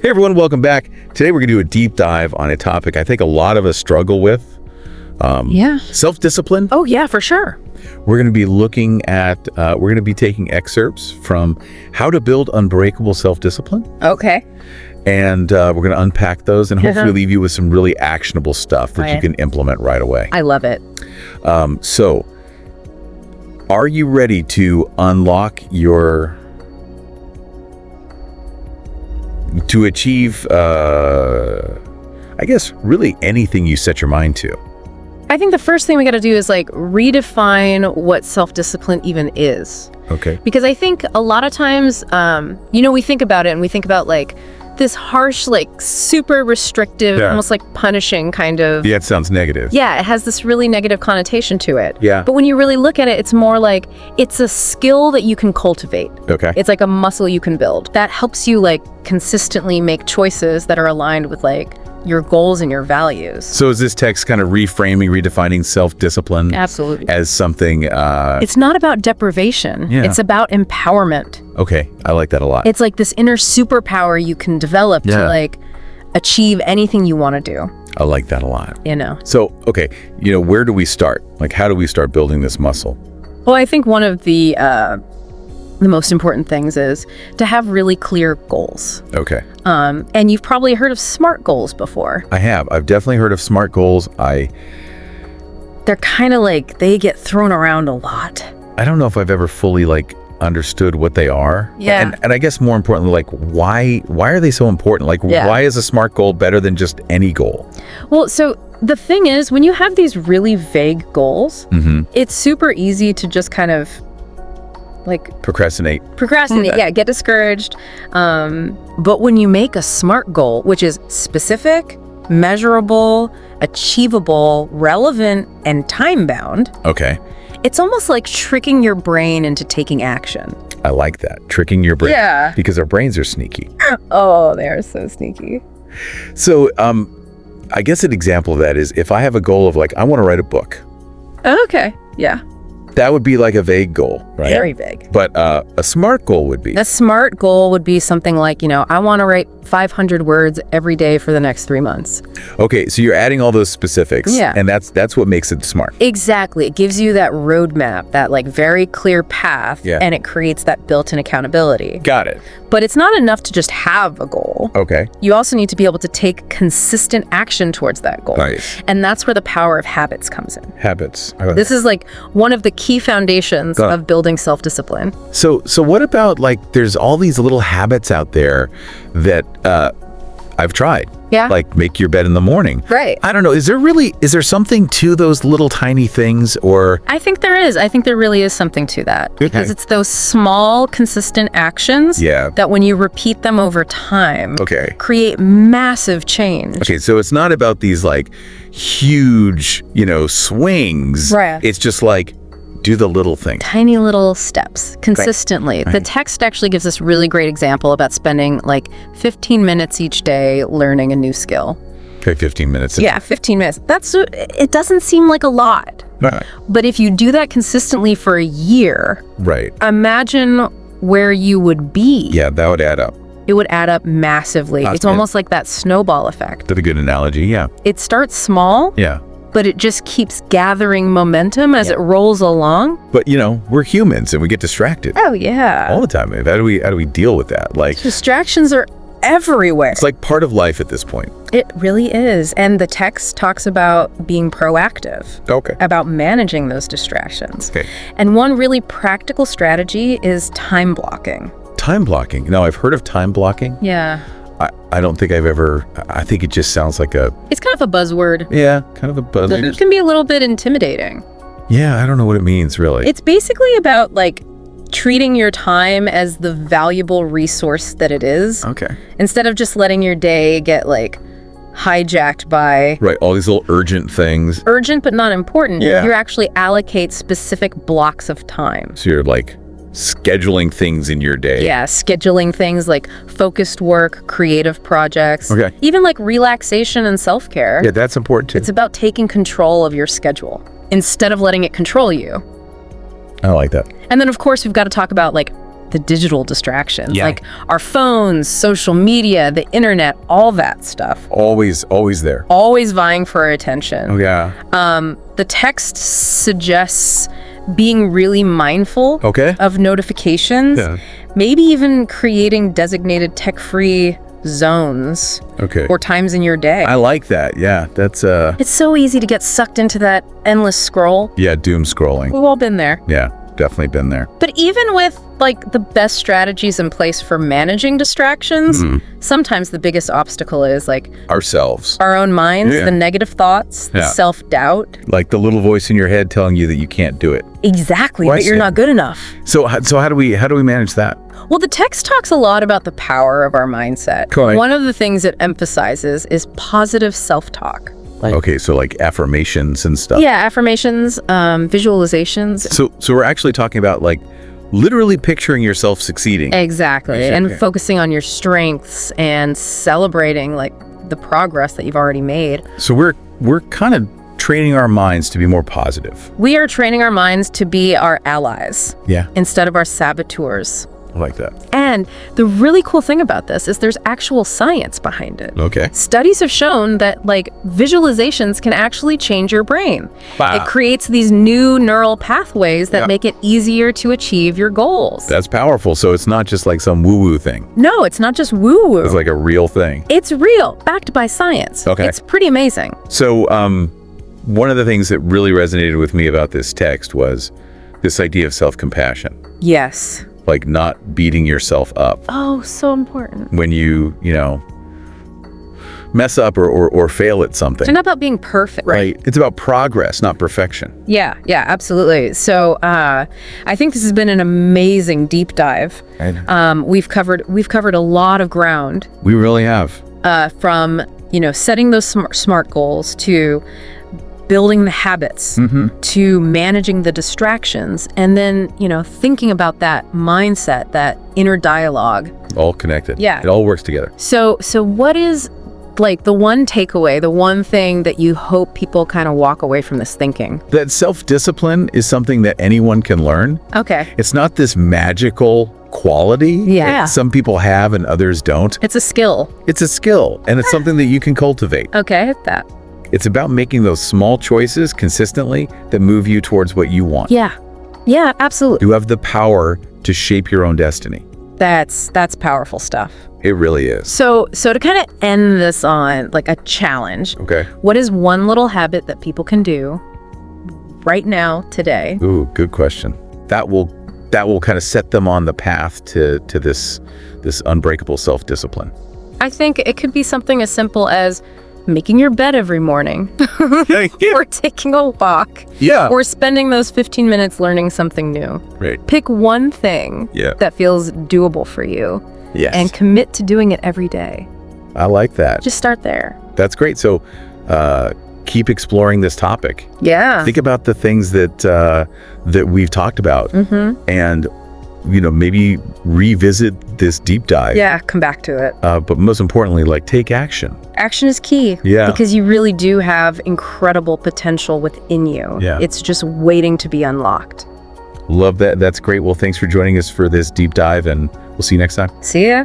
Hey everyone, welcome back. Today we're going to do a deep dive on a topic I think a lot of us struggle with. Self-discipline. Oh yeah, for sure. We're going to be looking at, we're going to be taking excerpts from How to Build Unbreakable Self-Discipline. Okay. And we're going to unpack those and hopefully leave you with some really actionable stuff that you can implement right away. I love it. So, are you ready to unlock to achieve, I guess, really anything you set your mind to? I think the first thing we got to do is redefine what self-discipline even is. Okay. Because I think a lot of times, we think about it and we think about this harsh, super restrictive, almost punishing kind of. Yeah, it sounds negative. Yeah, it has this really negative connotation to it. Yeah. But when you really look at it, it's more like it's a skill that you can cultivate. Okay. It's like a muscle you can build that helps you consistently make choices that are aligned with your goals and your values. So is this text kind of redefining self-discipline? Absolutely. As something... It's not about deprivation. Yeah. It's about empowerment. Okay, I like that a lot. It's this inner superpower you can develop to achieve anything you want to do. I like that a lot. So, okay, where do we start? How do we start building this muscle? Well, I think one of the most important things is to have really clear goals. Okay. And you've probably heard of SMART goals before. I have. I've definitely heard of SMART goals. They're kind of they get thrown around a lot. I don't know if I've ever fully understood what they are. Yeah. And I guess more importantly, why are they so important? Why is a SMART goal better than just any goal? Well, so the thing is, when you have these really vague goals, it's super easy to just kind of procrastinate, get discouraged. But when you make a SMART goal, which is specific, measurable, achievable, relevant, and time-bound, okay, it's almost like tricking your brain into taking action. I like that, tricking your brain. Yeah. Because our brains are sneaky. Oh, they are so sneaky. So, I guess an example of that is if I have a goal of I want to write a book. Okay, yeah. That would be a vague goal, right? Very vague. But a SMART goal would be? A SMART goal would be something I want to write 500 words every day for the next 3 months. Okay, so you're adding all those specifics. Yeah. And that's what makes it SMART. Exactly. It gives you that roadmap, that very clear path, Yeah. and it creates that built-in accountability. Got it. But it's not enough to just have a goal. Okay. You also need to be able to take consistent action towards that goal. Nice. And that's where the power of habits comes in. Habits. This is one of the key foundations of building self-discipline. So what about there's all these little habits out there that I've tried. Yeah. Make your bed in the morning. Right. I don't know. Is there something to those little tiny things, or? I think there is. I think there really is something to that. Because it's those small, consistent actions that when you repeat them over time, create massive change. Okay, so it's not about these huge, swings. Right. It's just do the little thing. Tiny little steps consistently. Right. The text actually gives this really great example about spending 15 minutes each day learning a new skill. Okay, 15 minutes. Yeah, 15 minutes. It doesn't seem like a lot. Right. But if you do that consistently for a year, right, imagine where you would be. Yeah, that would add up. It would add up massively. It's almost like that snowball effect. That's a good analogy, yeah. It starts small. Yeah. But it just keeps gathering momentum as it rolls along. But we're humans and we get distracted. Oh yeah, all the time. How do we deal with that? Distractions are everywhere. It's part of life at this point. It really is. And the text talks about being proactive. Okay. About managing those distractions. Okay. And one really practical strategy is time blocking. Time blocking. Now, I've heard of time blocking. Yeah. I don't think I've ever, I think it just sounds like it's kind of a buzzword. Yeah, kind of a buzzword. It can be a little bit intimidating. Yeah, I don't know what it means, really. It's basically about treating your time as the valuable resource that it is. Okay. Instead of just letting your day get hijacked by... Right, all these little urgent things. Urgent but not important. Yeah. You actually allocate specific blocks of time. So you're scheduling things in your day. Yeah, scheduling things like focused work, creative projects. Okay. Even relaxation and self-care. Yeah, that's important too. It's about taking control of your schedule instead of letting it control you. I like that. And then, of course, we've got to talk about the digital distractions, Yeah. like our phones, social media, the internet, all that stuff. Always there. Always vying for our attention. Oh, yeah. The text suggests being really mindful Okay. of notifications, Yeah. maybe even creating designated tech-free zones Okay. or times in your day. I like that. Yeah. That's, It's so easy to get sucked into that endless scroll. yeah, doom scrolling. We've all been there. Yeah, definitely been there. But even with like the best strategies in place for managing distractions, sometimes the biggest obstacle is like Ourselves. our own minds, Yeah. the negative thoughts, the Yeah. self-doubt. Like the little voice in your head telling you that you can't do it. Exactly, Well, I but you're see. not good enough. So how do we manage that? Well, the text talks a lot about the power of our mindset. Cool. One of the things it emphasizes is positive self-talk. Okay, so like affirmations and stuff. Yeah, affirmations, visualizations. So we're actually talking about like literally picturing yourself succeeding. Exactly. Okay. And focusing on your strengths and celebrating like the progress that you've already made. So we're kind of training our minds to be more positive. We are training our minds to be our allies Yeah, instead of our saboteurs. I like that. And the really cool thing about this is there's actual science behind it. Okay. Studies have shown that like visualizations can actually change your brain. Wow. It creates these new neural pathways that Yeah. make it easier to achieve your goals. That's powerful. So it's not just like some woo-woo thing. No, it's not just woo-woo. It's like a real thing. It's real, backed by science. Okay. It's pretty amazing. So one of the things that really resonated with me about this text was this idea of self-compassion, Yes. like not beating yourself up Oh, so important. when you mess up or fail at something. It's not about being perfect. Right. It's about progress, not perfection. Yeah, absolutely. So I think this has been an amazing deep dive. We've covered a lot of ground We really have. from setting those smart goals to building the habits to managing the distractions, and then thinking about that mindset, that inner dialogue. All connected. Yeah. It all works together. So what is like the one takeaway, the one thing that you hope people kind of walk away from this thinking? That self-discipline is something that anyone can learn. Okay. It's not this magical quality Yeah. that some people have and others don't. It's a skill. It's a skill, and it's something that you can cultivate. Okay, I hit that. It's about making those small choices consistently that move you towards what you want. Yeah, absolutely. You have the power to shape your own destiny. That's powerful stuff. It really is. So to kind of end this on like a challenge, Okay. what is one little habit that people can do right now, today? Ooh, good question. That will kind of set them on the path to this unbreakable self-discipline. I think it could be something as simple as making your bed every morning, or taking a walk, Yeah. or spending those 15 minutes learning something new. Right. Pick one thing Yeah. that feels doable for you Yes. and commit to doing it every day. I like that. Just start there. That's great. So keep exploring this topic. Yeah. Think about the things that we've talked about, and maybe revisit this deep dive. Yeah, come back to it. But most importantly, like take action. Action is key. Yeah. Because you really do have incredible potential within you. Yeah. It's just waiting to be unlocked. Love that. That's great. Well, thanks for joining us for this deep dive, and we'll see you next time. See ya.